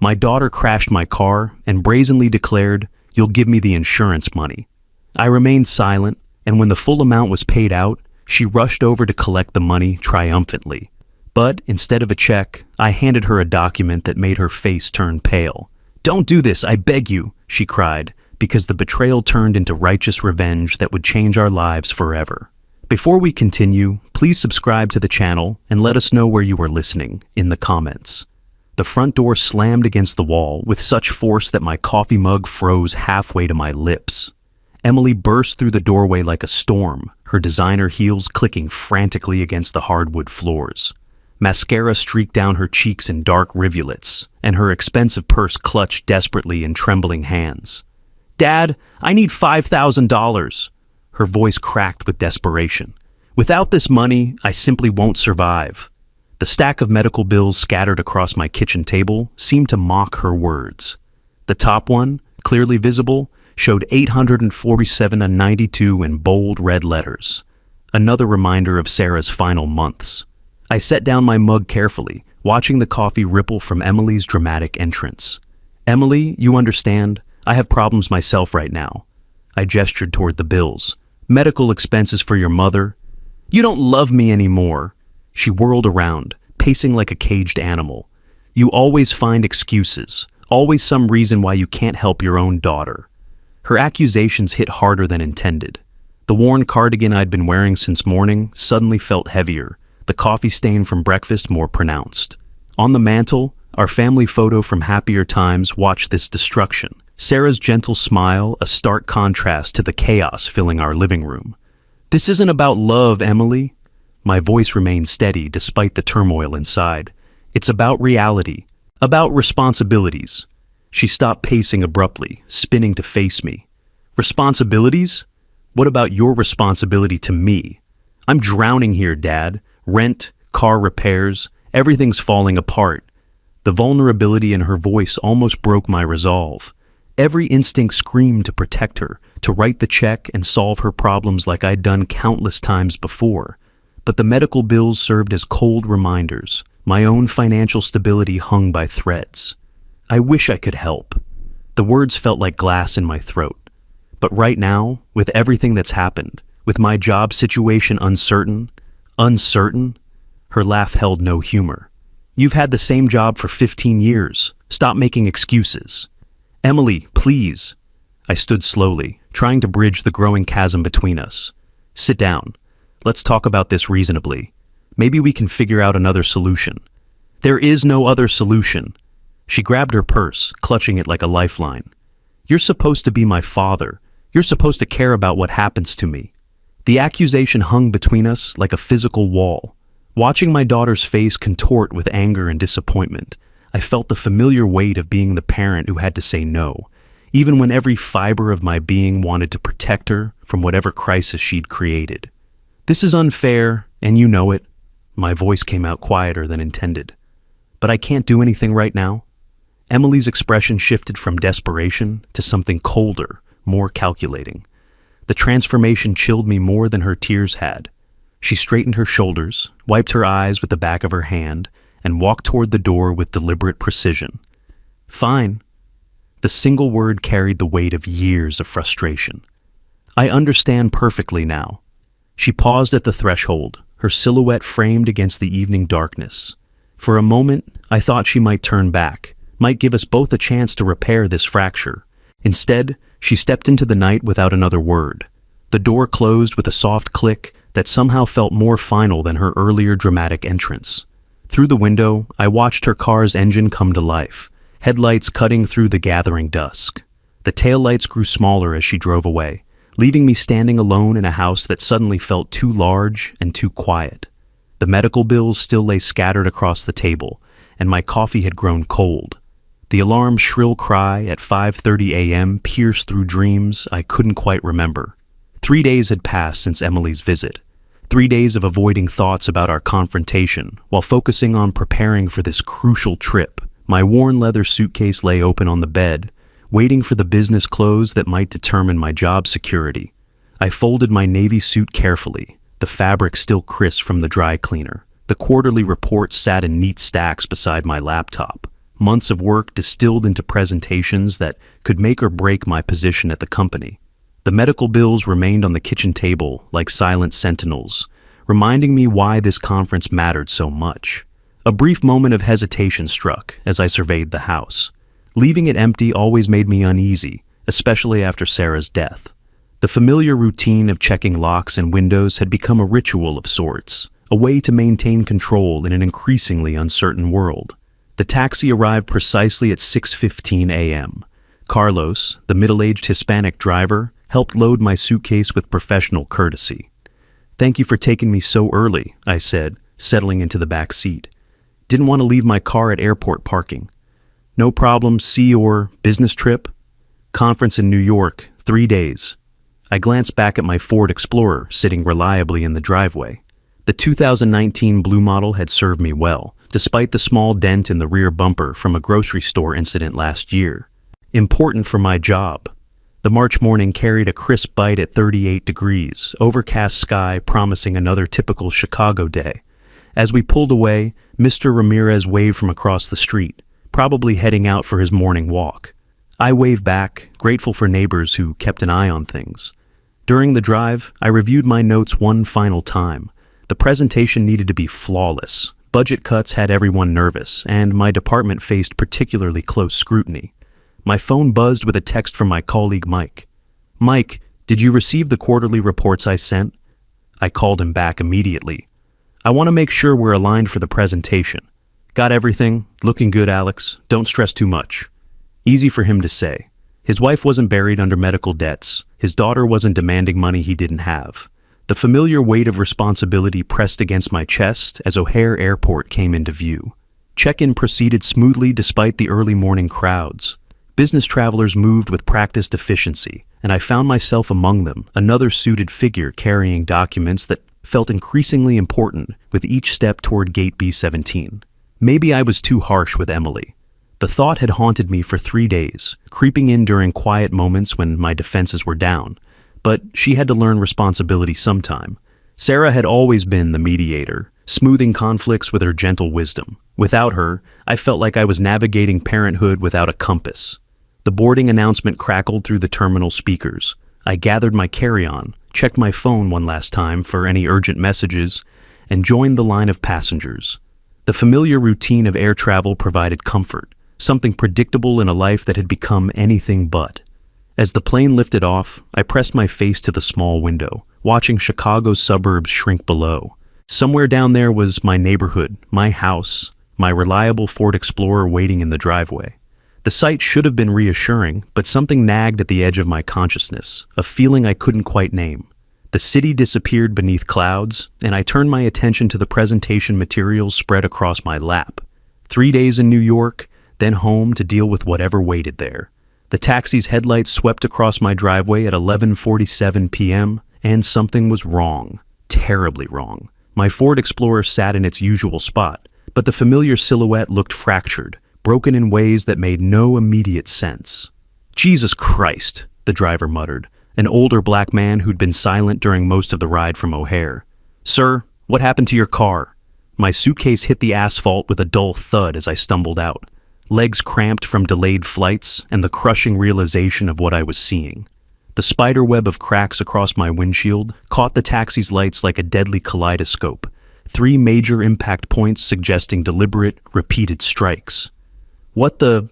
My daughter crashed my car and brazenly declared, "You'll give me the insurance money." I remained silent, and when the full amount was paid out, she rushed over to collect the money triumphantly. But instead of a check, I handed her a document that made her face turn pale. "Don't do this, I beg you," she cried, because the betrayal turned into righteous revenge that would change our lives forever. Before we continue, please subscribe to the channel and let us know where you are listening in the comments. The front door slammed against the wall with such force that my coffee mug froze halfway to my lips. Emily burst through the doorway like a storm, her designer heels clicking frantically against the hardwood floors. Mascara streaked down her cheeks in dark rivulets, and her expensive purse clutched desperately in trembling hands. "Dad, I need $5,000. Her voice cracked with desperation. "Without this money, I simply won't survive." The stack of medical bills scattered across my kitchen table seemed to mock her words. The top one, clearly visible, showed $847.92 in bold red letters. Another reminder of Sarah's final months. I set down my mug carefully, watching the coffee ripple from Emily's dramatic entrance. "Emily, you understand, I have problems myself right now." I gestured toward the bills. "Medical expenses for your mother." "You don't love me anymore." She whirled around, pacing like a caged animal. "You always find excuses, always some reason why you can't help your own daughter." Her accusations hit harder than intended. The worn cardigan I'd been wearing since morning suddenly felt heavier, the coffee stain from breakfast more pronounced. On the mantel, our family photo from happier times watched this destruction. Sarah's gentle smile, a stark contrast to the chaos filling our living room. "This isn't about love, Emily." My voice remained steady despite the turmoil inside. "It's about reality, about responsibilities." She stopped pacing abruptly, spinning to face me. "Responsibilities? What about your responsibility to me? I'm drowning here, Dad. Rent, car repairs, everything's falling apart." The vulnerability in her voice almost broke my resolve. Every instinct screamed to protect her, to write the check and solve her problems like I'd done countless times before. But the medical bills served as cold reminders. My own financial stability hung by threads. I wish I could help. The words felt like glass in my throat. But right now, with everything that's happened, with my job situation uncertain, her laugh held no humor. "You've had the same job for 15 years. Stop making excuses." "Emily, please." I stood slowly, trying to bridge the growing chasm between us. "Sit down. Let's talk about this reasonably. Maybe we can figure out another solution." "There is no other solution." She grabbed her purse, clutching it like a lifeline. "You're supposed to be my father. You're supposed to care about what happens to me." The accusation hung between us like a physical wall. Watching my daughter's face contort with anger and disappointment, I felt the familiar weight of being the parent who had to say no, even when every fiber of my being wanted to protect her from whatever crisis she'd created. "This is unfair, and you know it." My voice came out quieter than intended. "But I can't do anything right now." Emily's expression shifted from desperation to something colder, more calculating. The transformation chilled me more than her tears had. She straightened her shoulders, wiped her eyes with the back of her hand, and walked toward the door with deliberate precision. "Fine." The single word carried the weight of years of frustration. "I understand perfectly now." She paused at the threshold, her silhouette framed against the evening darkness. For a moment, I thought she might turn back, might give us both a chance to repair this fracture. Instead, she stepped into the night without another word. The door closed with a soft click that somehow felt more final than her earlier dramatic entrance. Through the window, I watched her car's engine come to life, headlights cutting through the gathering dusk. The taillights grew smaller as she drove away, leaving me standing alone in a house that suddenly felt too large and too quiet. The medical bills still lay scattered across the table, and my coffee had grown cold. The alarm's shrill cry at 5:30 a.m. pierced through dreams I couldn't quite remember. 3 days had passed since Emily's visit. 3 days of avoiding thoughts about our confrontation while focusing on preparing for this crucial trip. My worn leather suitcase lay open on the bed, waiting for the business clothes that might determine my job security. I folded my navy suit carefully, the fabric still crisp from the dry cleaner. The quarterly report sat in neat stacks beside my laptop. months of work distilled into presentations that could make or break my position at the company. The medical bills remained on the kitchen table like silent sentinels, reminding me why this conference mattered so much. A brief moment of hesitation struck as I surveyed the house. Leaving it empty always made me uneasy, especially after Sarah's death. The familiar routine of checking locks and windows had become a ritual of sorts, a way to maintain control in an increasingly uncertain world. The taxi arrived precisely at 6:15 a.m. Carlos, the middle-aged Hispanic driver, helped load my suitcase with professional courtesy. "Thank you for taking me so early," I said, settling into the back seat. "Didn't want to leave my car at airport parking." "No problem, see your business trip?" "Conference in New York, 3 days." I glanced back at my Ford Explorer sitting reliably in the driveway. The 2019 Blue model had served me well, despite the small dent in the rear bumper from a grocery store incident last year. Important for my job. The March morning carried a crisp bite at 38 degrees, overcast sky promising another typical Chicago day. As we pulled away, Mr. Ramirez waved from across the street, probably heading out for his morning walk. I waved back, grateful for neighbors who kept an eye on things. During the drive, I reviewed my notes one final time. The presentation needed to be flawless. Budget cuts had everyone nervous, and my department faced particularly close scrutiny. My phone buzzed with a text from my colleague Mike. "Mike, did you receive the quarterly reports I sent?" I called him back immediately. "I want to make sure we're aligned for the presentation." "Got everything. Looking good, Alex. Don't stress too much." Easy for him to say. His wife wasn't buried under medical debts. His daughter wasn't demanding money he didn't have. The familiar weight of responsibility pressed against my chest as O'Hare Airport came into view. Check-in proceeded smoothly despite the early morning crowds. Business travelers moved with practiced efficiency, and I found myself among them, another suited figure carrying documents that felt increasingly important with each step toward Gate B17. Maybe I was too harsh with Emily. The thought had haunted me for 3 days, creeping in during quiet moments when my defenses were down. But she had to learn responsibility sometime. Sarah had always been the mediator, smoothing conflicts with her gentle wisdom. Without her, I felt like I was navigating parenthood without a compass. The boarding announcement crackled through the terminal speakers. I gathered my carry-on, checked my phone one last time for any urgent messages, and joined the line of passengers. The familiar routine of air travel provided comfort, something predictable in a life that had become anything but. As the plane lifted off, I pressed my face to the small window, watching Chicago's suburbs shrink below. Somewhere down there was my neighborhood, my house, my reliable Ford Explorer waiting in the driveway. The sight should have been reassuring, but something nagged at the edge of my consciousness, a feeling I couldn't quite name. The city disappeared beneath clouds, and I turned my attention to the presentation materials spread across my lap. 3 days in New York, then home to deal with whatever waited there. The taxi's headlights swept across my driveway at 11:47 p.m., and something was wrong. Terribly wrong. My Ford Explorer sat in its usual spot, but the familiar silhouette looked fractured, broken in ways that made no immediate sense. "Jesus Christ," the driver muttered, an older black man who'd been silent during most of the ride from O'Hare. "Sir, what happened to your car?" My suitcase hit the asphalt with a dull thud as I stumbled out. Legs cramped from delayed flights and the crushing realization of what I was seeing. The spiderweb of cracks across my windshield caught the taxi's lights like a deadly kaleidoscope, 3 major impact points suggesting deliberate, repeated strikes. "What the—"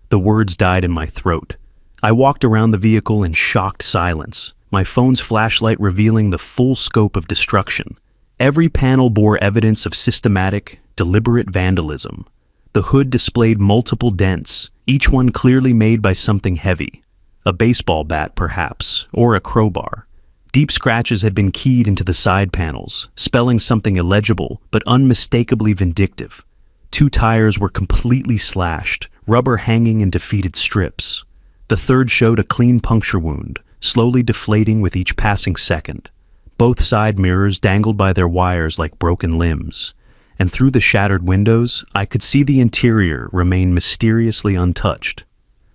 The words died in my throat. I walked around the vehicle in shocked silence, my phone's flashlight revealing the full scope of destruction. Every panel bore evidence of systematic, deliberate vandalism. The hood displayed multiple dents, each one clearly made by something heavy. A baseball bat, perhaps, or a crowbar. Deep scratches had been keyed into the side panels, spelling something illegible but unmistakably vindictive. 2 tires were completely slashed, rubber hanging in defeated strips. The third showed a clean puncture wound, slowly deflating with each passing second. Both side mirrors dangled by their wires like broken limbs, and through the shattered windows, I could see the interior remain mysteriously untouched.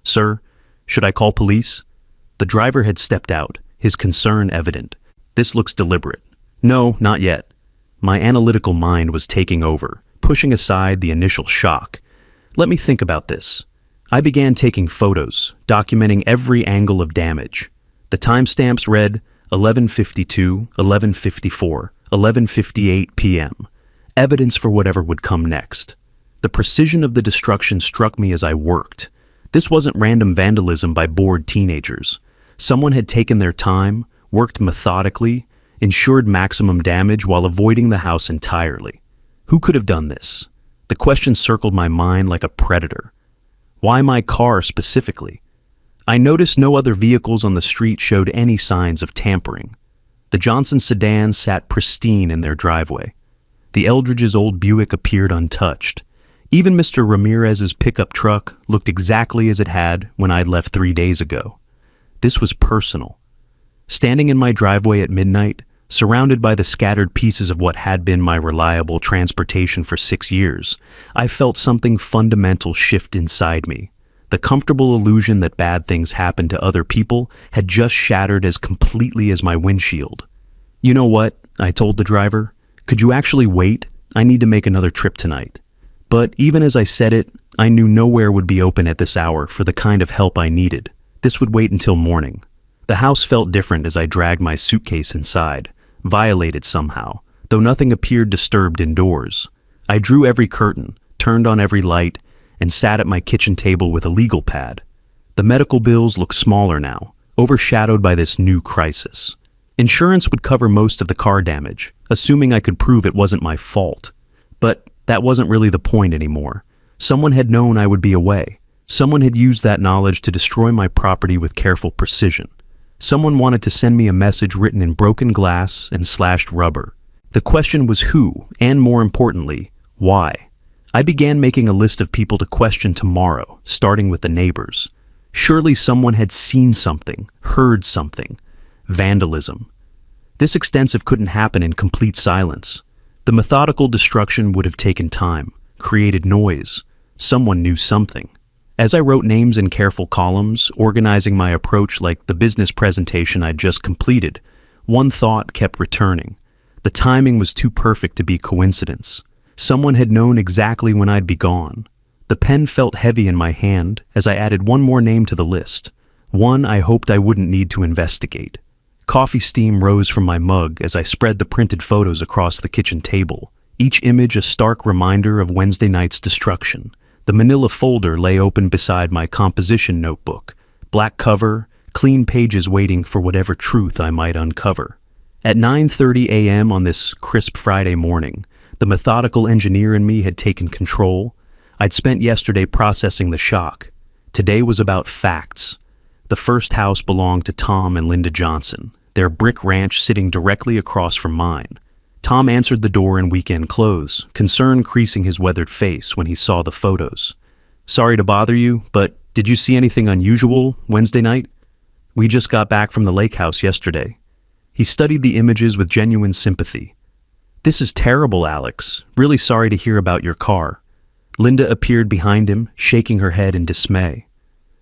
"Sir, should I call police?" The driver had stepped out, his concern evident. "This looks deliberate." "No, not yet." My analytical mind was taking over, pushing aside the initial shock. Let me think about this. I began taking photos, documenting every angle of damage. The timestamps read 11:52, 11:54, 11:58 p.m. Evidence for whatever would come next. The precision of the destruction struck me as I worked. This wasn't random vandalism by bored teenagers. Someone had taken their time, worked methodically, ensured maximum damage while avoiding the house entirely. Who could have done this? The question circled my mind like a predator. Why my car specifically? I noticed no other vehicles on the street showed any signs of tampering. The Johnson sedans sat pristine in their driveway. The Eldridge's old Buick appeared untouched. Even Mr. Ramirez's pickup truck looked exactly as it had when I'd left 3 days ago. This was personal. Standing in my driveway at midnight, surrounded by the scattered pieces of what had been my reliable transportation for 6 years, I felt something fundamental shift inside me. The comfortable illusion that bad things happen to other people had just shattered as completely as my windshield. "You know what?" I told the driver. "Could you actually wait? I need to make another trip tonight." But even as I said it, I knew nowhere would be open at this hour for the kind of help I needed. This would wait until morning. The house felt different as I dragged my suitcase inside, violated somehow, though nothing appeared disturbed indoors. I drew every curtain, turned on every light, and sat at my kitchen table with a legal pad. The medical bills looked smaller now, overshadowed by this new crisis. Insurance would cover most of the car damage, assuming I could prove it wasn't my fault. But that wasn't really the point anymore. Someone had known I would be away. Someone had used that knowledge to destroy my property with careful precision. Someone wanted to send me a message written in broken glass and slashed rubber. The question was who, and more importantly, why? I began making a list of people to question tomorrow, starting with the neighbors. Surely someone had seen something, heard something. Vandalism. This extensive couldn't happen in complete silence. The methodical destruction would have taken time, created noise. Someone knew something. As I wrote names in careful columns, organizing my approach like the business presentation I'd just completed, one thought kept returning. The timing was too perfect to be coincidence. Someone had known exactly when I'd be gone. The pen felt heavy in my hand as I added one more name to the list, one I hoped I wouldn't need to investigate. Coffee steam rose from my mug as I spread the printed photos across the kitchen table, each image a stark reminder of Wednesday night's destruction. The manila folder lay open beside my composition notebook, black cover, clean pages waiting for whatever truth I might uncover. At 9:30 a.m. on this crisp Friday morning, the methodical engineer in me had taken control. I'd spent yesterday processing the shock. Today was about facts. The first house belonged to Tom and Linda Johnson, their brick ranch sitting directly across from mine. Tom answered the door in weekend clothes, concern creasing his weathered face when he saw the photos. "Sorry to bother you, but did you see anything unusual Wednesday night? We just got back from the lake house yesterday." He studied the images with genuine sympathy. "This is terrible, Alex. Really sorry to hear about your car." Linda appeared behind him, shaking her head in dismay.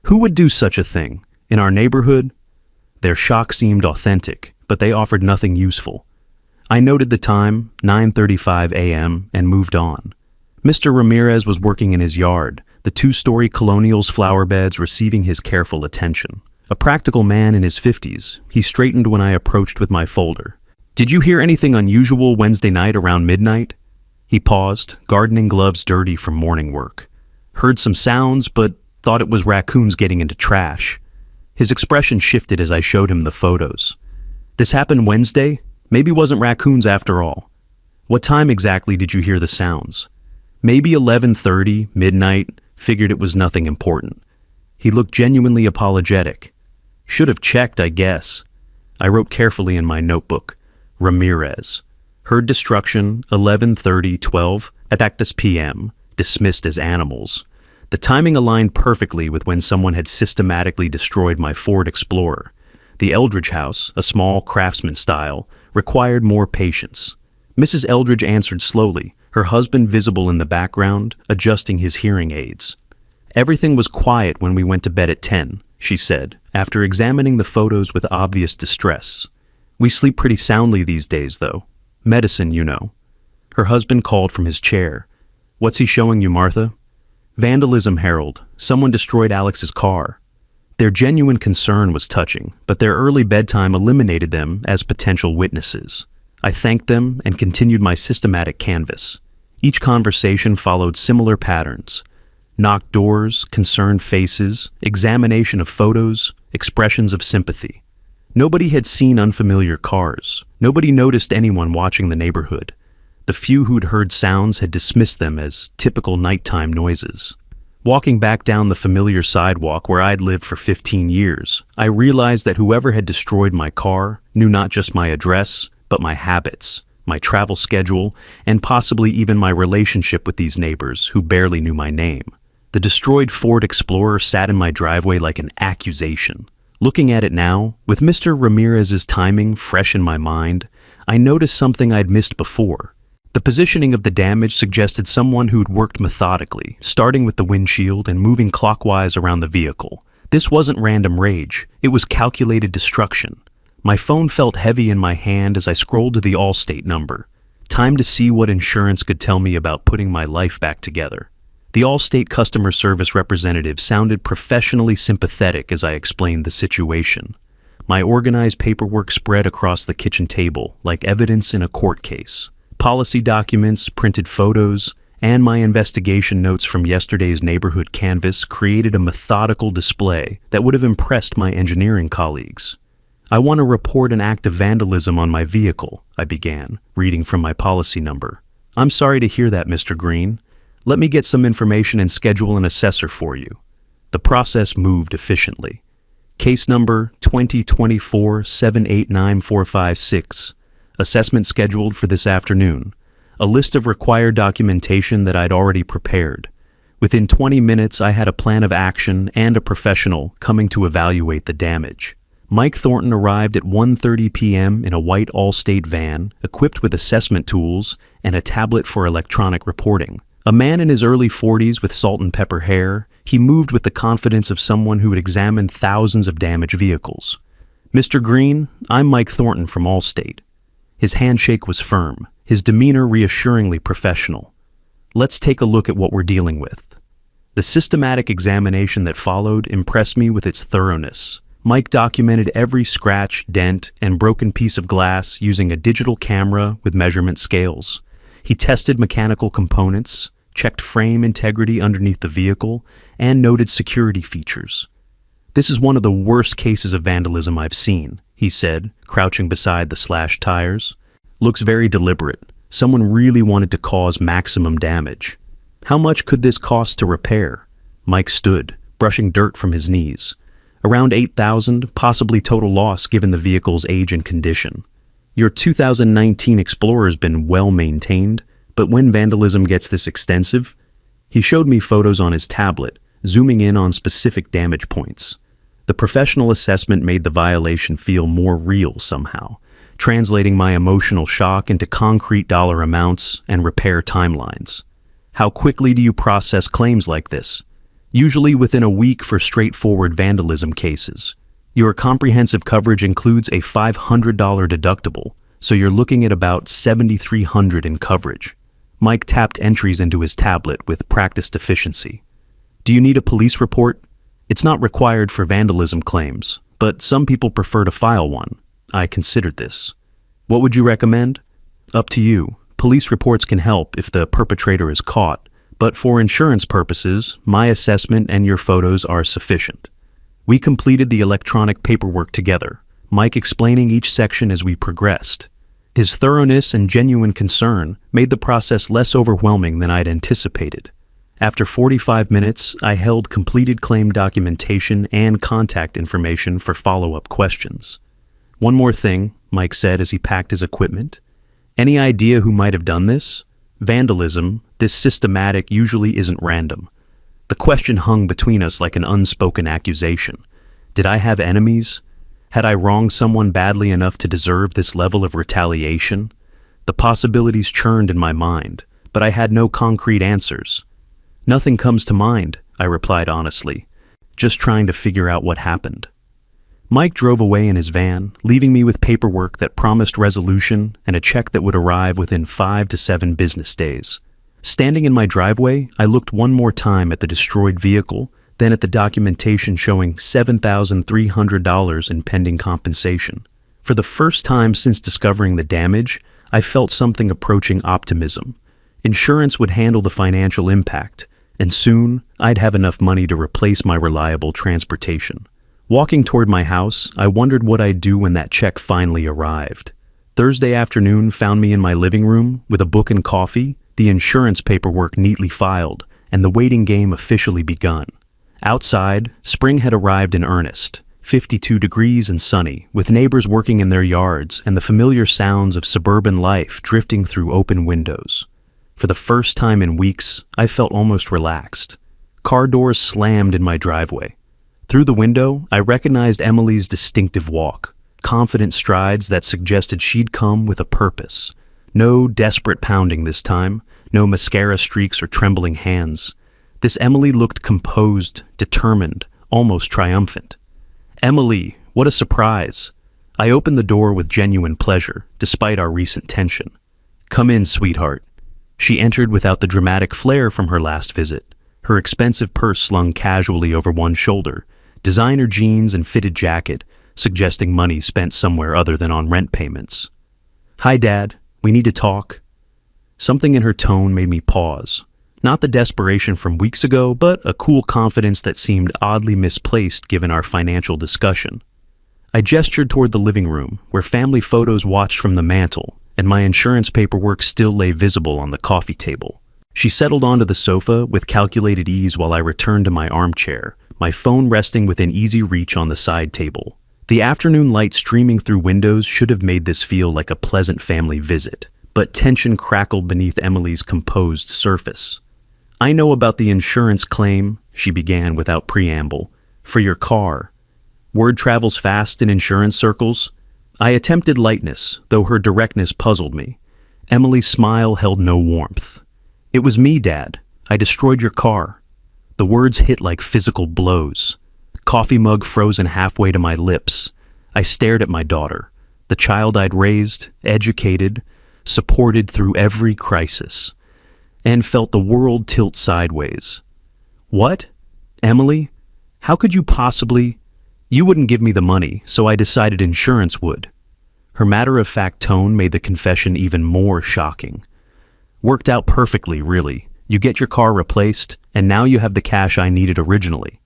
"Who would do such a thing? In our neighborhood?" Their shock seemed authentic, but they offered nothing useful. I noted the time, 9:35 a.m., and moved on. Mr. Ramirez was working in his yard, the 2-story Colonial's flower beds receiving his careful attention. A practical man in his 50s, he straightened when I approached with my folder. "Did you hear anything unusual Wednesday night around midnight?" He paused, gardening gloves dirty from morning work. "Heard some sounds, but thought it was raccoons getting into trash." His expression shifted as I showed him the photos. "This happened Wednesday? Maybe wasn't raccoons after all." "What time exactly did you hear the sounds?" "Maybe 11:30, midnight, figured it was nothing important." He looked genuinely apologetic. "Should have checked, I guess." I wrote carefully in my notebook, Ramirez. Heard destruction, 11:30-12, Atactus p.m., dismissed as animals. The timing aligned perfectly with when someone had systematically destroyed my Ford Explorer. The Eldridge house, a small craftsman style, required more patience. Mrs. Eldridge answered slowly, her husband visible in the background, adjusting his hearing aids. "Everything was quiet when we went to bed at 10, she said, after examining the photos with obvious distress. "We sleep pretty soundly these days, though. Medicine, you know." Her husband called from his chair. "What's he showing you, Martha?" Vandalism, Harold. Someone destroyed Alex's car. Their genuine concern was touching, but their early bedtime eliminated them as potential witnesses. I thanked them and continued my systematic canvass. Each conversation followed similar patterns: knocked doors, concerned faces, examination of photos, expressions of sympathy. Nobody had seen unfamiliar cars. Nobody noticed anyone watching the neighborhood. The few who'd heard sounds had dismissed them as typical nighttime noises. Walking back down the familiar sidewalk where I'd lived for 15 years, I realized that whoever had destroyed my car knew not just my address, but my habits, my travel schedule, and possibly even my relationship with these neighbors who barely knew my name. The destroyed Ford Explorer sat in my driveway like an accusation. Looking at it now, with Mr. Ramirez's timing fresh in my mind, I noticed something I'd missed before. The positioning of the damage suggested someone who'd worked methodically, starting with the windshield and moving clockwise around the vehicle. This wasn't random rage, it was calculated destruction. My phone felt heavy in my hand as I scrolled to the Allstate number. Time to see what insurance could tell me about putting my life back together. The Allstate customer service representative sounded professionally sympathetic as I explained the situation. My organized paperwork spread across the kitchen table like evidence in a court case. Policy documents, printed photos, and my investigation notes from yesterday's neighborhood canvass created a methodical display that would have impressed my engineering colleagues. "I want to report an act of vandalism on my vehicle," I began, reading from my policy number. "I'm sorry to hear that, Mr. Green. Let me get some information and schedule an assessor for you." The process moved efficiently. Case number 2024-789456. Assessment scheduled for this afternoon. A list of required documentation that I'd already prepared. Within 20 minutes, I had a plan of action and a professional coming to evaluate the damage. Mike Thornton arrived at 1:30 p.m. in a white Allstate van, equipped with assessment tools and a tablet for electronic reporting. A man in his early 40s with salt and pepper hair, he moved with the confidence of someone who had examined thousands of damaged vehicles. "Mr. Green, I'm Mike Thornton from Allstate." His handshake was firm, his demeanor reassuringly professional. "Let's take a look at what we're dealing with." The systematic examination that followed impressed me with its thoroughness. Mike documented every scratch, dent, and broken piece of glass using a digital camera with measurement scales. He tested mechanical components, checked frame integrity underneath the vehicle, and noted security features. "This is one of the worst cases of vandalism I've seen," he said, crouching beside the slashed tires. "Looks very deliberate. Someone really wanted to cause maximum damage. How much could this cost to repair?" Mike stood, brushing dirt from his knees. "Around $8,000, possibly total loss given the vehicle's age and condition. Your 2019 Explorer's been well maintained, but when vandalism gets this extensive..." He showed me photos on his tablet, zooming in on specific damage points. The professional assessment made the violation feel more real somehow, translating my emotional shock into concrete dollar amounts and repair timelines. "How quickly do you process claims like this?" "Usually within a week for straightforward vandalism cases. Your comprehensive coverage includes a $500 deductible, so you're looking at about $7,300 in coverage." Mike tapped entries into his tablet with practiced efficiency. "Do you need a police report?" "It's not required for vandalism claims, but some people prefer to file one." I considered this. "What would you recommend?" "Up to you. Police reports can help if the perpetrator is caught, but for insurance purposes, my assessment and your photos are sufficient." We completed the electronic paperwork together, Mike explaining each section as we progressed. His thoroughness and genuine concern made the process less overwhelming than I'd anticipated. After 45 minutes, I held completed claim documentation and contact information for follow-up questions. "One more thing," Mike said as he packed his equipment. "Any idea who might have done this? Vandalism, this systematic, usually isn't random." The question hung between us like an unspoken accusation. Did I have enemies? Had I wronged someone badly enough to deserve this level of retaliation? The possibilities churned in my mind, but I had no concrete answers. "Nothing comes to mind," I replied honestly, just trying to figure out what happened. Mike drove away in his van, leaving me with paperwork that promised resolution and a check that would arrive within 5 to 7 business days. Standing in my driveway, I looked one more time at the destroyed vehicle, then at the documentation showing $7,300 in pending compensation. For the first time since discovering the damage, I felt something approaching optimism. Insurance would handle the financial impact, and soon I'd have enough money to replace my reliable transportation. Walking toward my house, I wondered what I'd do when that check finally arrived. Thursday afternoon found me in my living room with a book and coffee, the insurance paperwork neatly filed, and the waiting game officially begun. Outside, spring had arrived in earnest, 52 degrees and sunny, with neighbors working in their yards and the familiar sounds of suburban life drifting through open windows. For the first time in weeks, I felt almost relaxed. Car doors slammed in my driveway. Through the window, I recognized Emily's distinctive walk, confident strides that suggested she'd come with a purpose. No desperate pounding this time, no mascara streaks or trembling hands. This Emily looked composed, determined, almost triumphant. Emily, what a surprise. I opened the door with genuine pleasure, despite our recent tension. Come in, sweetheart. She entered without the dramatic flair from her last visit, her expensive purse slung casually over one shoulder, designer jeans and fitted jacket, suggesting money spent somewhere other than on rent payments. Hi, Dad. We need to talk. Something in her tone made me pause. Not the desperation from weeks ago, but a cool confidence that seemed oddly misplaced given our financial discussion. I gestured toward the living room, where family photos watched from the mantel, and my insurance paperwork still lay visible on the coffee table. She settled onto the sofa with calculated ease while I returned to my armchair, my phone resting within easy reach on the side table. The afternoon light streaming through windows should have made this feel like a pleasant family visit, but tension crackled beneath Emily's composed surface. I know about the insurance claim, she began without preamble, for your car. Word travels fast in insurance circles. I attempted lightness, though her directness puzzled me. Emily's smile held no warmth. It was me, Dad. I destroyed your car. The words hit like physical blows. Coffee mug frozen halfway to my lips. I stared at my daughter, the child I'd raised, educated, supported through every crisis, and felt the world tilt sideways. What? Emily? How could you possibly? You wouldn't give me the money, so I decided insurance would. Her matter-of-fact tone made the confession even more shocking. Worked out perfectly, really. You get your car replaced, and now you have the cash I needed originally.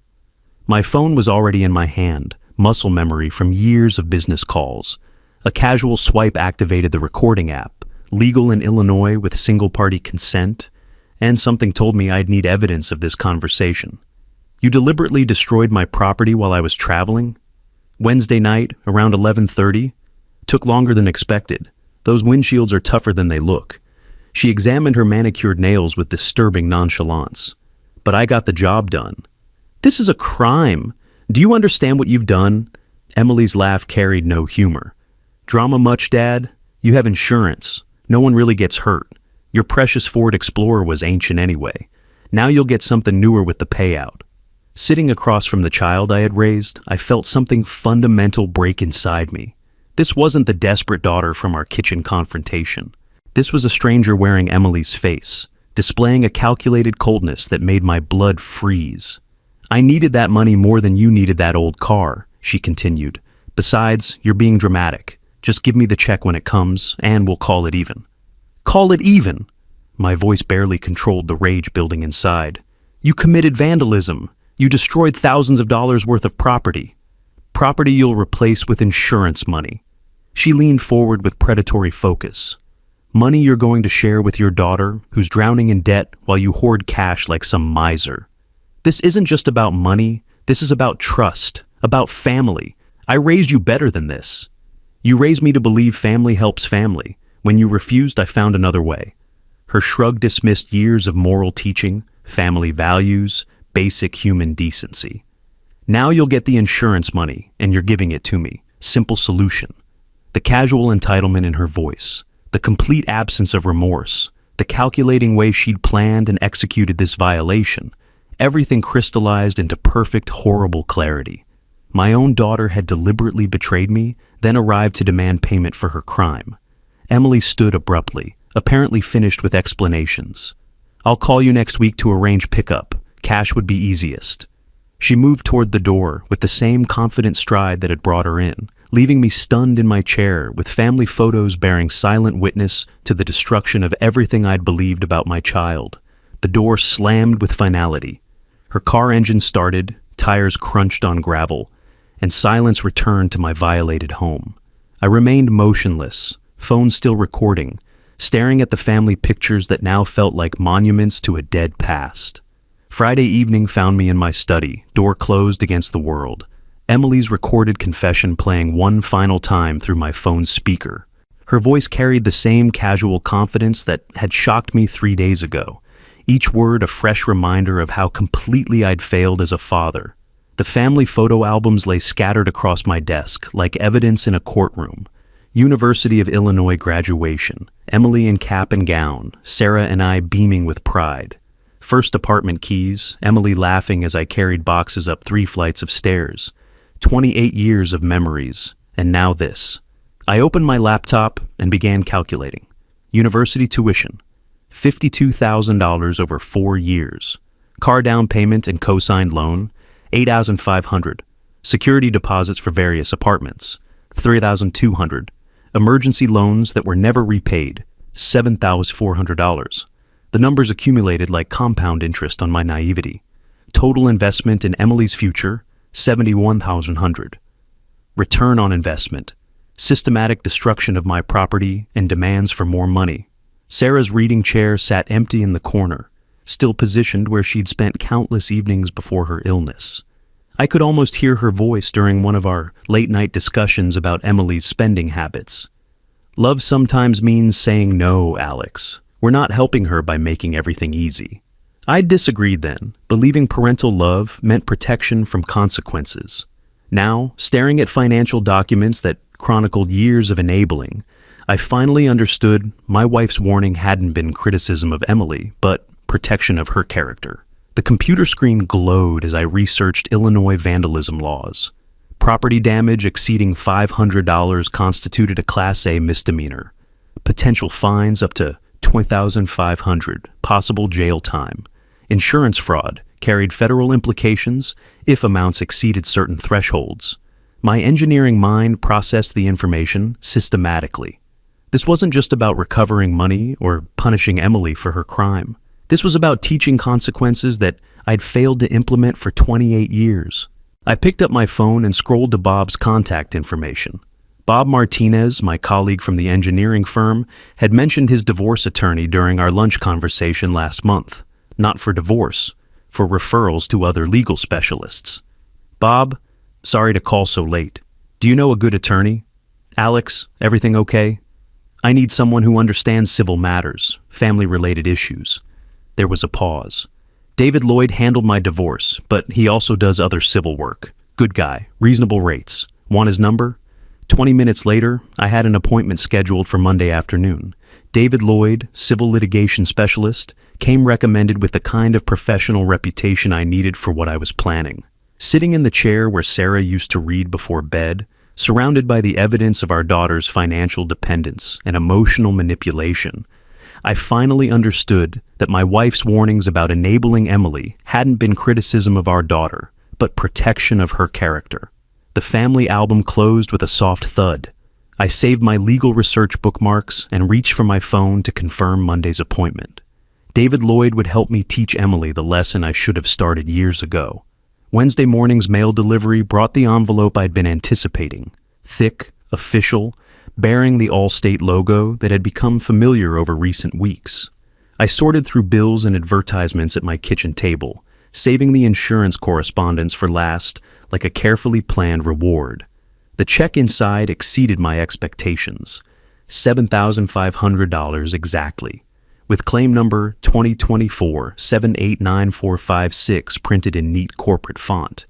My phone was already in my hand, muscle memory from years of business calls. A casual swipe activated the recording app, legal in Illinois with single-party consent, and something told me I'd need evidence of this conversation. You deliberately destroyed my property while I was traveling? Wednesday night, around 11:30? Took longer than expected. Those windshields are tougher than they look. She examined her manicured nails with disturbing nonchalance. But I got the job done. This is a crime. Do you understand what you've done? Emily's laugh carried no humor. Drama much, Dad? You have insurance. No one really gets hurt. Your precious Ford Explorer was ancient anyway. Now you'll get something newer with the payout. Sitting across from the child I had raised, I felt something fundamental break inside me. This wasn't the desperate daughter from our kitchen confrontation. This was a stranger wearing Emily's face, displaying a calculated coldness that made my blood freeze. I needed that money more than you needed that old car, she continued. Besides, you're being dramatic. Just give me the check when it comes, and we'll call it even. Call it even! My voice barely controlled the rage building inside. You committed vandalism. You destroyed thousands of dollars worth of property. Property you'll replace with insurance money. She leaned forward with predatory focus. Money you're going to share with your daughter, who's drowning in debt while you hoard cash like some miser. This isn't just about money. This is about trust, about family. I raised you better than this. You raised me to believe family helps family. When you refused, I found another way. Her shrug dismissed years of moral teaching, family values, basic human decency. Now you'll get the insurance money, and you're giving it to me. Simple solution. The casual entitlement in her voice, the complete absence of remorse, the calculating way she'd planned and executed this violation, everything crystallized into perfect, horrible clarity. My own daughter had deliberately betrayed me, then arrived to demand payment for her crime. Emily stood abruptly, apparently finished with explanations. I'll call you next week to arrange pickup. Cash would be easiest. She moved toward the door with the same confident stride that had brought her in, leaving me stunned in my chair with family photos bearing silent witness to the destruction of everything I'd believed about my child. The door slammed with finality. Her car engine started, tires crunched on gravel, and silence returned to my violated home. I remained motionless, phone still recording, staring at the family pictures that now felt like monuments to a dead past. Friday evening found me in my study, door closed against the world. Emily's recorded confession playing one final time through my phone's speaker. Her voice carried the same casual confidence that had shocked me 3 days ago, each word a fresh reminder of how completely I'd failed as a father. The family photo albums lay scattered across my desk, like evidence in a courtroom. University of Illinois graduation, Emily in cap and gown, Sarah and I beaming with pride. First apartment keys, Emily laughing as I carried boxes up 3 flights of stairs. 28 years of memories, and now this. I opened my laptop and began calculating. University tuition, $52,000 over 4 years. Car down payment and co-signed loan, $8,500. Security deposits for various apartments, $3,200. Emergency loans that were never repaid, $7,400. The numbers accumulated like compound interest on my naivety. Total investment in Emily's future, $71,100. Return on investment, systematic destruction of my property and demands for more money. Sarah's reading chair sat empty in the corner, still positioned where she'd spent countless evenings before her illness. I could almost hear her voice during one of our late-night discussions about Emily's spending habits. Love sometimes means saying no, Alex. We're not helping her by making everything easy. I disagreed then, believing parental love meant protection from consequences. Now, staring at financial documents that chronicled years of enabling, I finally understood my wife's warning hadn't been criticism of Emily, but protection of her character. The computer screen glowed as I researched Illinois vandalism laws. Property damage exceeding $500 constituted a Class A misdemeanor. Potential fines up to $20,500, possible jail time. Insurance fraud carried federal implications if amounts exceeded certain thresholds. My engineering mind processed the information systematically. This wasn't just about recovering money or punishing Emily for her crime. This was about teaching consequences that I'd failed to implement for 28 years. I picked up my phone and scrolled to Bob's contact information. Bob Martinez, my colleague from the engineering firm, had mentioned his divorce attorney during our lunch conversation last month. Not for divorce, for referrals to other legal specialists. Bob, sorry to call so late. Do you know a good attorney? Alex, everything okay? I need someone who understands civil matters, family-related issues. There was a pause. David Lloyd handled my divorce, but he also does other civil work. Good guy, reasonable rates. Want his number? 20 minutes later, I had an appointment scheduled for Monday afternoon. David Lloyd, civil litigation specialist, came recommended with the kind of professional reputation I needed for what I was planning. Sitting in the chair where Sarah used to read before bed, surrounded by the evidence of our daughter's financial dependence and emotional manipulation, I finally understood that my wife's warnings about enabling Emily hadn't been criticism of our daughter, but protection of her character. The family album closed with a soft thud. I saved my legal research bookmarks and reached for my phone to confirm Monday's appointment. David Lloyd would help me teach Emily the lesson I should have started years ago. Wednesday morning's mail delivery brought the envelope I'd been anticipating. Thick, official, bearing the Allstate logo that had become familiar over recent weeks. I sorted through bills and advertisements at my kitchen table, saving the insurance correspondence for last like a carefully planned reward. The check inside exceeded my expectations, $7,500 exactly, with claim number 2024-789456 printed in neat corporate font.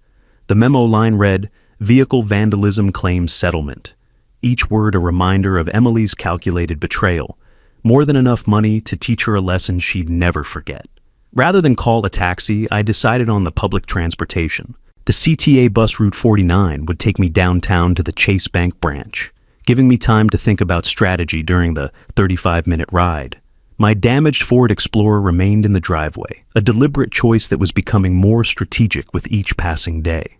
The memo line read, "Vehicle Vandalism Claim Settlement." Each word a reminder of Emily's calculated betrayal, more than enough money to teach her a lesson she'd never forget. Rather than call a taxi, I decided on the public transportation. The CTA bus Route 49 would take me downtown to the Chase Bank branch, giving me time to think about strategy during the 35-minute ride. My damaged Ford Explorer remained in the driveway, a deliberate choice that was becoming more strategic with each passing day.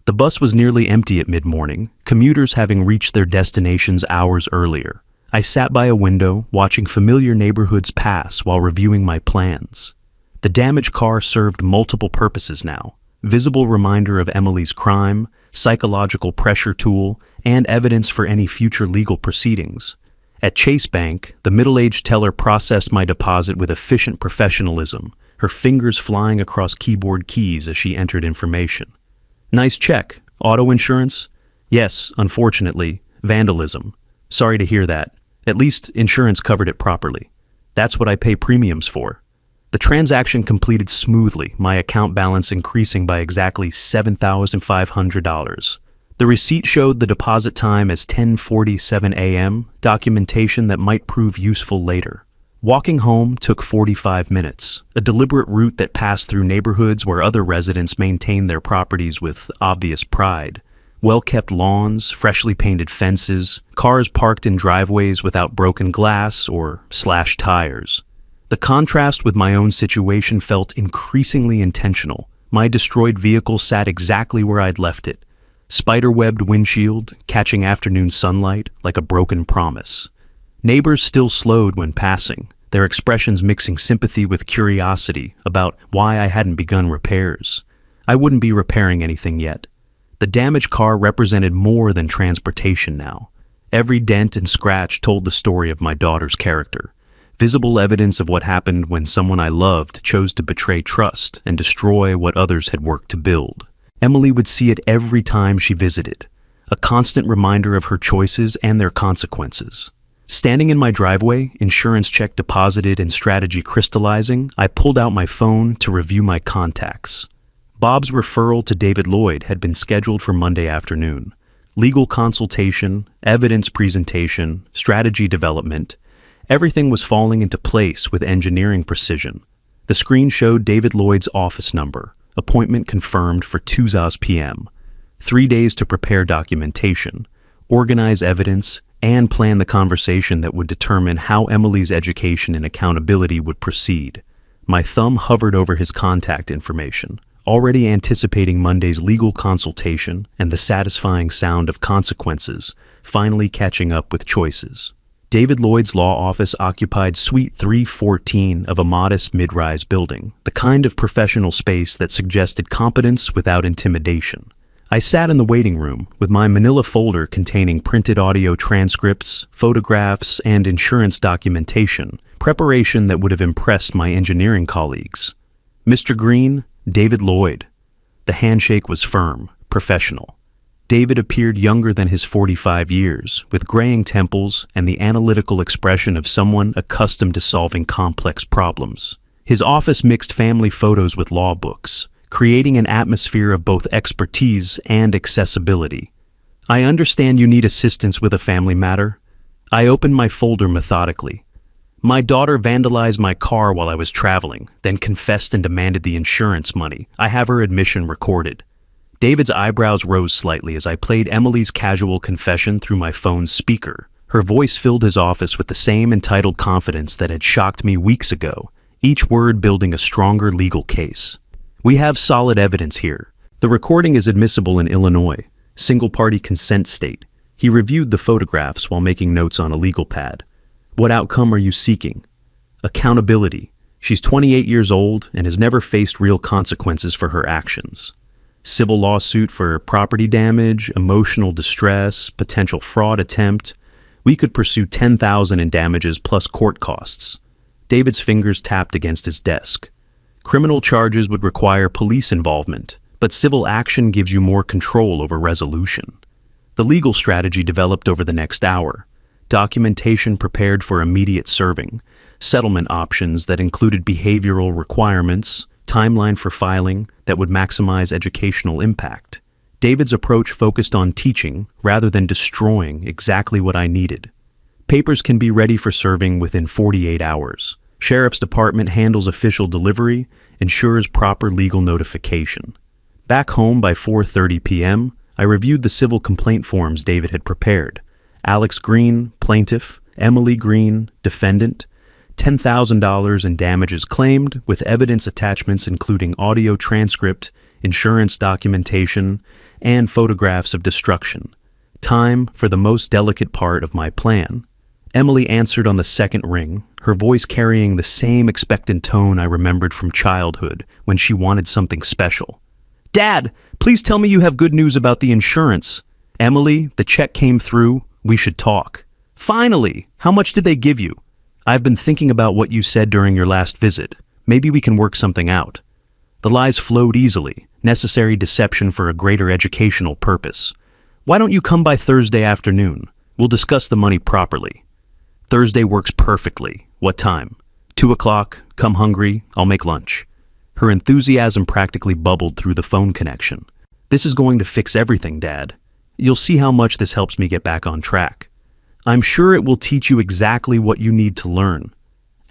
The bus was nearly empty at mid-morning, commuters having reached their destinations hours earlier. I sat by a window, watching familiar neighborhoods pass while reviewing my plans. The damaged car served multiple purposes now: visible reminder of Emily's crime, psychological pressure tool, and evidence for any future legal proceedings. At Chase Bank, the middle-aged teller processed my deposit with efficient professionalism, her fingers flying across keyboard keys as she entered information. Nice check. Auto insurance? Yes, unfortunately. Vandalism. Sorry to hear that. At least insurance covered it properly. That's what I pay premiums for. The transaction completed smoothly, my account balance increasing by exactly $7,500. The receipt showed the deposit time as 10:47 a.m., documentation that might prove useful later. Walking home took 45 minutes, a deliberate route that passed through neighborhoods where other residents maintained their properties with obvious pride. Well-kept lawns, freshly painted fences, cars parked in driveways without broken glass or slashed tires. The contrast with my own situation felt increasingly intentional. My destroyed vehicle sat exactly where I'd left it. Spider-webbed windshield, catching afternoon sunlight like a broken promise. Neighbors still slowed when passing, their expressions mixing sympathy with curiosity about why I hadn't begun repairs. I wouldn't be repairing anything yet. The damaged car represented more than transportation now. Every dent and scratch told the story of my daughter's character. Visible evidence of what happened when someone I loved chose to betray trust and destroy what others had worked to build. Emily would see it every time she visited, a constant reminder of her choices and their consequences. Standing in my driveway, insurance check deposited and strategy crystallizing, I pulled out my phone to review my contacts. Bob's referral to David Lloyd had been scheduled for Monday afternoon. Legal consultation, evidence presentation, strategy development, everything was falling into place with engineering precision. The screen showed David Lloyd's office number, appointment confirmed for 2 p.m., 3 days to prepare documentation, organize evidence, and plan the conversation that would determine how Emily's education and accountability would proceed. My thumb hovered over his contact information, already anticipating Monday's legal consultation and the satisfying sound of consequences, finally catching up with choices. David Lloyd's law office occupied Suite 314 of a modest mid-rise building, the kind of professional space that suggested competence without intimidation. I sat in the waiting room with my manila folder containing printed audio transcripts, photographs, and insurance documentation, preparation that would have impressed my engineering colleagues. Mr. Green, David Lloyd. The handshake was firm, professional. David appeared younger than his 45 years, with graying temples and the analytical expression of someone accustomed to solving complex problems. His office mixed family photos with law books, creating an atmosphere of both expertise and accessibility. I understand you need assistance with a family matter. I opened my folder methodically. My daughter vandalized my car while I was traveling, then confessed and demanded the insurance money. I have her admission recorded. David's eyebrows rose slightly as I played Emily's casual confession through my phone's speaker. Her voice filled his office with the same entitled confidence that had shocked me weeks ago, each word building a stronger legal case. We have solid evidence here. The recording is admissible in Illinois, single-party consent state. He reviewed the photographs while making notes on a legal pad. What outcome are you seeking? Accountability. She's 28 years old and has never faced real consequences for her actions. Civil lawsuit for property damage, emotional distress, potential fraud attempt. We could pursue $10,000 in damages plus court costs. David's fingers tapped against his desk. Criminal charges would require police involvement, but civil action gives you more control over resolution. The legal strategy developed over the next hour. Documentation prepared for immediate serving. Settlement options that included behavioral requirements. Timeline for filing that would maximize educational impact. David's approach focused on teaching rather than destroying exactly what I needed. Papers can be ready for serving within 48 hours. Sheriff's Department handles official delivery, ensures proper legal notification. Back home by 4:30 p.m., I reviewed the civil complaint forms David had prepared. Alex Green, plaintiff, Emily Green, defendant. $10,000 in damages claimed, with evidence attachments including audio transcript, insurance documentation, and photographs of destruction. Time for the most delicate part of my plan. Emily answered on the second ring, her voice carrying the same expectant tone I remembered from childhood when she wanted something special. "Dad, please tell me you have good news about the insurance." "Emily, the check came through. We should talk." "Finally! How much did they give you?" "I've been thinking about what you said during your last visit. Maybe we can work something out." The lies flowed easily, necessary deception for a greater educational purpose. "Why don't you come by Thursday afternoon? We'll discuss the money properly." "Thursday works perfectly. What time?" 2 o'clock. Come hungry. I'll make lunch." Her enthusiasm practically bubbled through the phone connection. "This is going to fix everything, Dad. You'll see how much this helps me get back on track. I'm sure it will teach you exactly what you need to learn."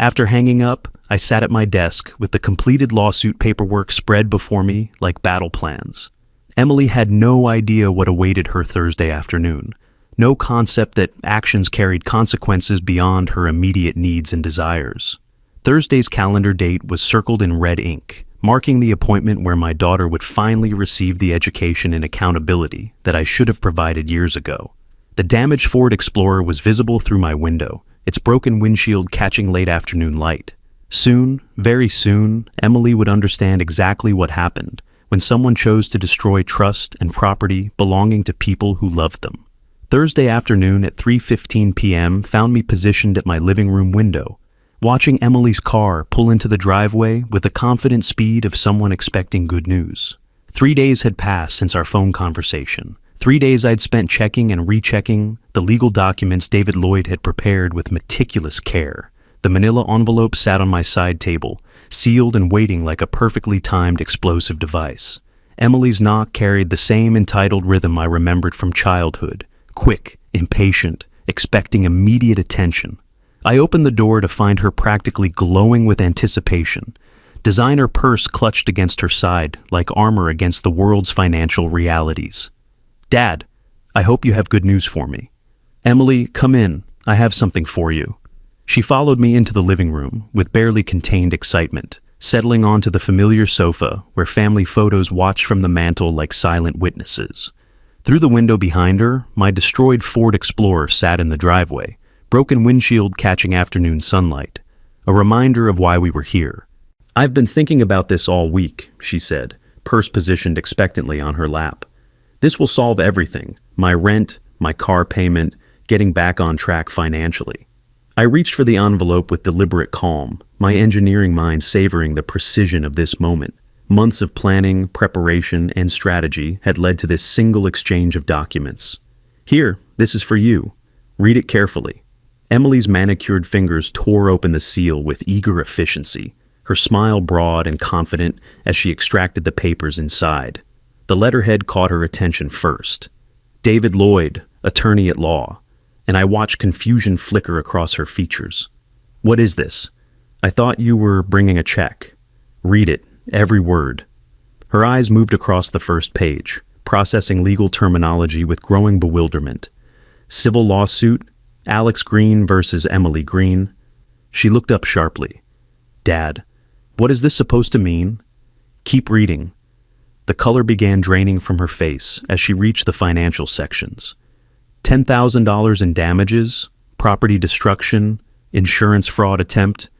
After hanging up, I sat at my desk with the completed lawsuit paperwork spread before me like battle plans. Emily had no idea what awaited her Thursday afternoon. No concept that actions carried consequences beyond her immediate needs and desires. Thursday's calendar date was circled in red ink, marking the appointment where my daughter would finally receive the education and accountability that I should have provided years ago. The damaged Ford Explorer was visible through my window, its broken windshield catching late afternoon light. Soon, very soon, Emily would understand exactly what happened when someone chose to destroy trust and property belonging to people who loved them. Thursday afternoon at 3:15 p.m. found me positioned at my living room window, watching Emily's car pull into the driveway with the confident speed of someone expecting good news. 3 days had passed since our phone conversation. 3 days I'd spent checking and rechecking the legal documents David Lloyd had prepared with meticulous care. The manila envelope sat on my side table, sealed and waiting like a perfectly timed explosive device. Emily's knock carried the same entitled rhythm I remembered from childhood. Quick, impatient, expecting immediate attention. I opened the door to find her practically glowing with anticipation. Designer purse clutched against her side like armor against the world's financial realities. "Dad, I hope you have good news for me." "Emily, come in. I have something for you." She followed me into the living room with barely contained excitement, settling onto the familiar sofa where family photos watched from the mantel like silent witnesses. Through the window behind her, my destroyed Ford Explorer sat in the driveway, broken windshield catching afternoon sunlight, a reminder of why we were here. "I've been thinking about this all week," she said, purse positioned expectantly on her lap. "This will solve everything, my rent, my car payment, getting back on track financially." I reached for the envelope with deliberate calm, my engineering mind savoring the precision of this moment. Months of planning, preparation, and strategy had led to this single exchange of documents. "Here, this is for you. Read it carefully." Emily's manicured fingers tore open the seal with eager efficiency, her smile broad and confident as she extracted the papers inside. The letterhead caught her attention first. David Lloyd, attorney at law, and I watched confusion flicker across her features. "What is this? I thought you were bringing a check." "Read it. Every word." Her eyes moved across the first page, processing legal terminology with growing bewilderment. Civil lawsuit, Alex Green versus Emily Green. She looked up sharply. "Dad, what is this supposed to mean?" "Keep reading." The color began draining from her face as she reached the financial sections. $10,000 in damages, property destruction, insurance fraud attempt.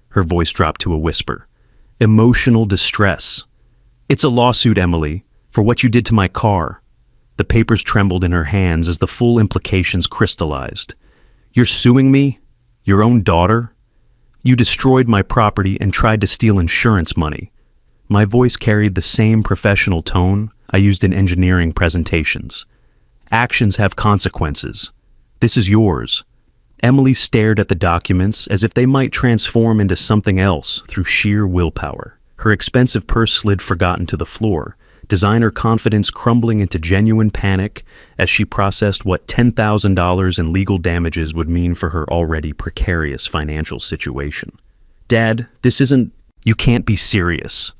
Her voice dropped to a whisper. "Emotional distress. It's a lawsuit, Emily, for what you did to my car." The papers trembled in her hands as the full implications crystallized. "You're suing me? Your own daughter? You destroyed my property and tried to steal insurance money." My voice carried the same professional tone I used in engineering presentations. "Actions have consequences. This is yours." Emily stared at the documents as if they might transform into something else through sheer willpower. Her expensive purse slid forgotten to the floor, designer confidence crumbling into genuine panic as she processed what $10,000 in legal damages would mean for her already precarious financial situation. "Dad, this isn't... You can't be serious.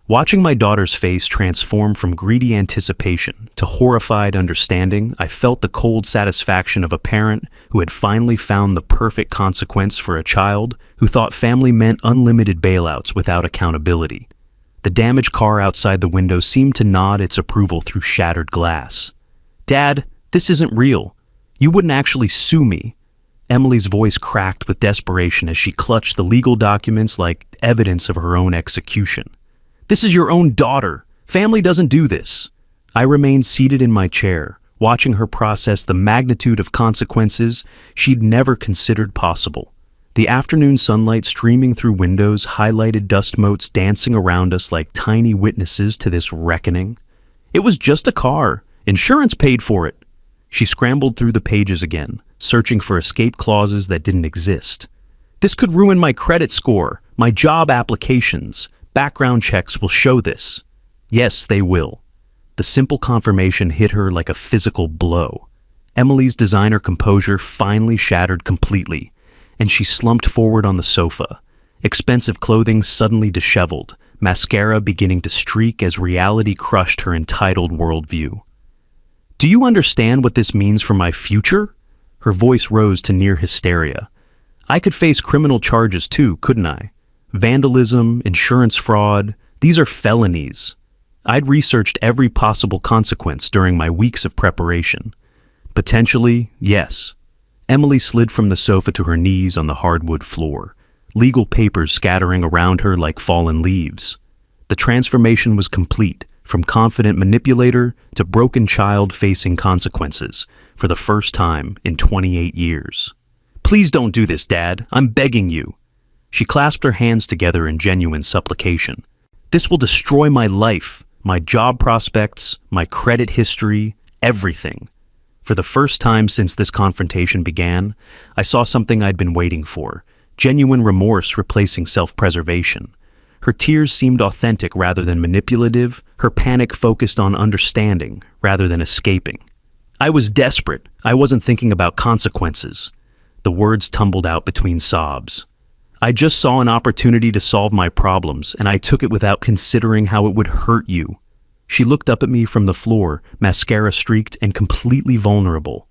Watching my daughter's face transform from greedy anticipation to horrified understanding, I felt the cold satisfaction of a parent who had finally found the perfect consequence for a child who thought family meant unlimited bailouts without accountability. The damaged car outside the window seemed to nod its approval through shattered glass. "Dad, this isn't real. You wouldn't actually sue me." Emily's voice cracked with desperation as she clutched the legal documents like evidence of her own execution. "This is your own daughter. Family doesn't do this." I remained seated in my chair, watching her process the magnitude of consequences she'd never considered possible. The afternoon sunlight streaming through windows highlighted dust motes dancing around us like tiny witnesses to this reckoning. "It was just a car. Insurance paid for it." She scrambled through the pages again, searching for escape clauses that didn't exist. "This could ruin my credit score, my job applications. Background checks will show this." Yes, they will. The simple confirmation hit her like a physical blow. Emily's designer composure finally shattered completely, and she slumped forward on the sofa, expensive clothing suddenly disheveled, mascara beginning to streak as reality crushed her entitled worldview. "Do you understand what this means for my future?" Her voice rose to near hysteria. "I could face criminal charges too, couldn't I? Vandalism, insurance fraud, these are felonies." I'd researched every possible consequence during my weeks of preparation. Potentially, yes. Emily slid from the sofa to her knees on the hardwood floor, legal papers scattering around her like fallen leaves. The transformation was complete, from confident manipulator to broken child facing consequences, for the first time in 28 years. "Please don't do this, Dad. I'm begging you." She clasped her hands together in genuine supplication. "This will destroy my life, my job prospects, my credit history, everything." For the first time since this confrontation began, I saw something I'd been waiting for, genuine remorse replacing self-preservation. Her tears seemed authentic rather than manipulative, her panic focused on understanding rather than escaping. "I was desperate. I wasn't thinking about consequences." The words tumbled out between sobs. "I just saw an opportunity to solve my problems, and I took it without considering how it would hurt you." She looked up at me from the floor, mascara streaked and completely vulnerable.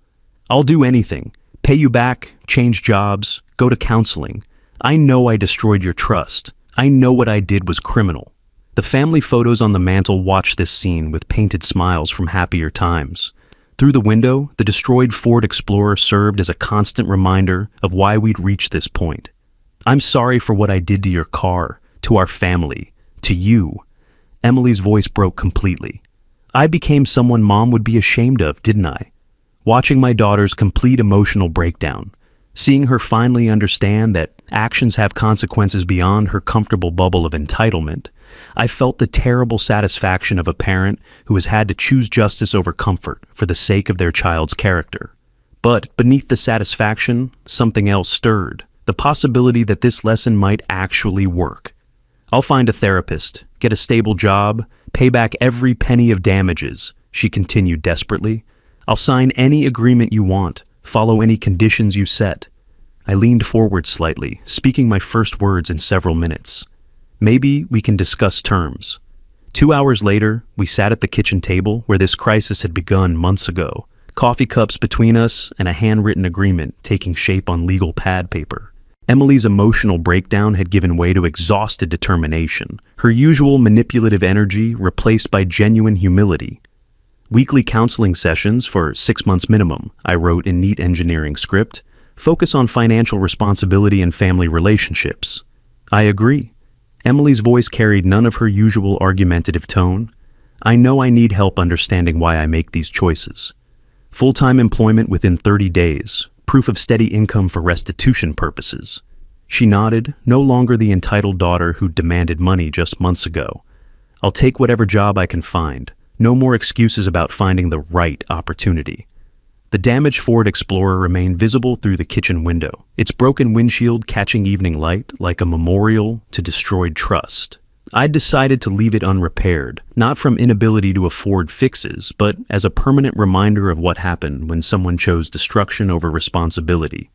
"I'll do anything. Pay you back, change jobs, go to counseling. I know I destroyed your trust. I know what I did was criminal." The family photos on the mantle watched this scene with painted smiles from happier times. Through the window, the destroyed Ford Explorer served as a constant reminder of why we'd reached this point. "I'm sorry for what I did to your car, to our family, to you." Emily's voice broke completely. "I became someone Mom would be ashamed of, didn't I?" Watching my daughter's complete emotional breakdown, seeing her finally understand that actions have consequences beyond her comfortable bubble of entitlement, I felt the terrible satisfaction of a parent who has had to choose justice over comfort for the sake of their child's character. But beneath the satisfaction, something else stirred, the possibility that this lesson might actually work. "I'll find a therapist, get a stable job, pay back every penny of damages," she continued desperately. "I'll sign any agreement you want, follow any conditions you set." I leaned forward slightly, speaking my first words in several minutes. "Maybe we can discuss terms." 2 hours later, we sat at the kitchen table where this crisis had begun months ago, coffee cups between us and a handwritten agreement taking shape on legal pad paper. Emily's emotional breakdown had given way to exhausted determination, her usual manipulative energy replaced by genuine humility. "Weekly counseling sessions for 6 months minimum," I wrote in neat engineering script, "focus on financial responsibility and family relationships." "I agree." Emily's voice carried none of her usual argumentative tone. "I know I need help understanding why I make these choices." Full-time employment within 30 days, proof of steady income for restitution purposes. She nodded, no longer the entitled daughter who demanded money just months ago. "I'll take whatever job I can find. No more excuses about finding the right opportunity." The damaged Ford Explorer remained visible through the kitchen window, its broken windshield catching evening light like a memorial to destroyed trust. I'd decided to leave it unrepaired, not from inability to afford fixes, but as a permanent reminder of what happened when someone chose destruction over responsibility.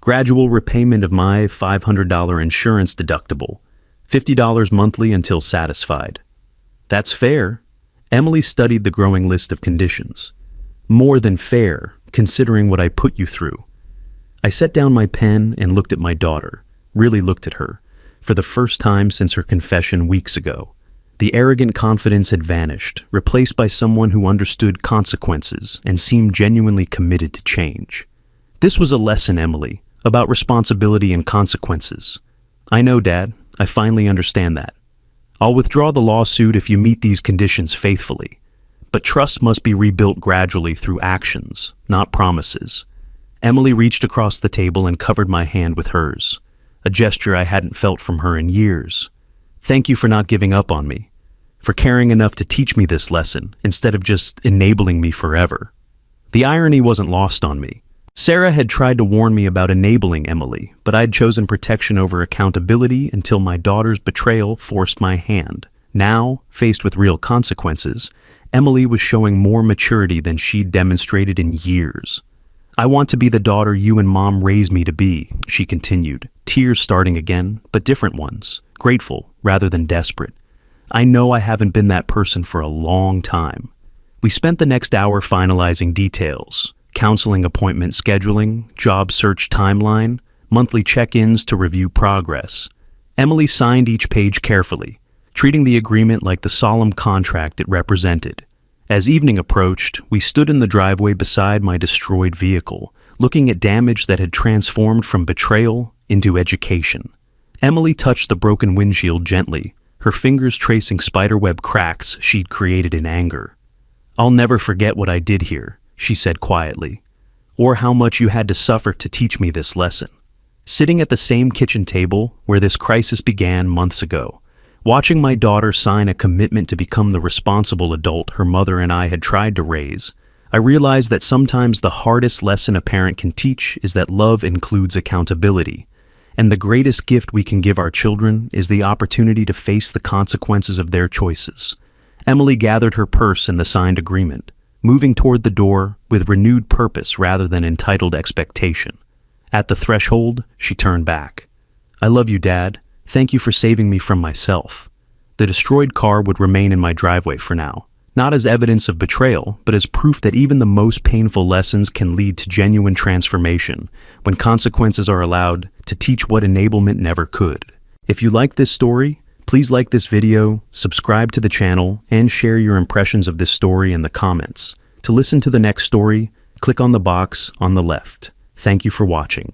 Gradual repayment of my $500 insurance deductible, $50 monthly until satisfied. That's fair. Emily studied the growing list of conditions. More than fair, considering what I put you through. I set down my pen and looked at my daughter, really looked at her, for the first time since her confession weeks ago. The arrogant confidence had vanished, replaced by someone who understood consequences and seemed genuinely committed to change. This was a lesson, Emily, about responsibility and consequences. I know, Dad. I finally understand that. I'll withdraw the lawsuit if you meet these conditions faithfully. But trust must be rebuilt gradually through actions, not promises. Emily reached across the table and covered my hand with hers, a gesture I hadn't felt from her in years. Thank you for not giving up on me, for caring enough to teach me this lesson instead of just enabling me forever. The irony wasn't lost on me. Sarah had tried to warn me about enabling Emily, but I'd chosen protection over accountability until my daughter's betrayal forced my hand. Now, faced with real consequences, Emily was showing more maturity than she'd demonstrated in years. I want to be the daughter you and Mom raised me to be, she continued, tears starting again, but different ones, grateful rather than desperate. I know I haven't been that person for a long time. We spent the next hour finalizing details. Counseling appointment scheduling, job search timeline, monthly check-ins to review progress. Emily signed each page carefully, treating the agreement like the solemn contract it represented. As evening approached, we stood in the driveway beside my destroyed vehicle, looking at damage that had transformed from betrayal into education. Emily touched the broken windshield gently, her fingers tracing spiderweb cracks she'd created in anger. I'll never forget what I did here, she said quietly, or how much you had to suffer to teach me this lesson. Sitting at the same kitchen table where this crisis began months ago, watching my daughter sign a commitment to become the responsible adult her mother and I had tried to raise, I realized that sometimes the hardest lesson a parent can teach is that love includes accountability, and the greatest gift we can give our children is the opportunity to face the consequences of their choices. Emily gathered her purse and the signed agreement, moving toward the door with renewed purpose rather than entitled expectation. At the threshold, she turned back. I love you, Dad. Thank you for saving me from myself. The destroyed car would remain in my driveway for now, not as evidence of betrayal, but as proof that even the most painful lessons can lead to genuine transformation when consequences are allowed to teach what enablement never could. If you like this story, please like this video, subscribe to the channel, and share your impressions of this story in the comments. To listen to the next story, click on the box on the left. Thank you for watching.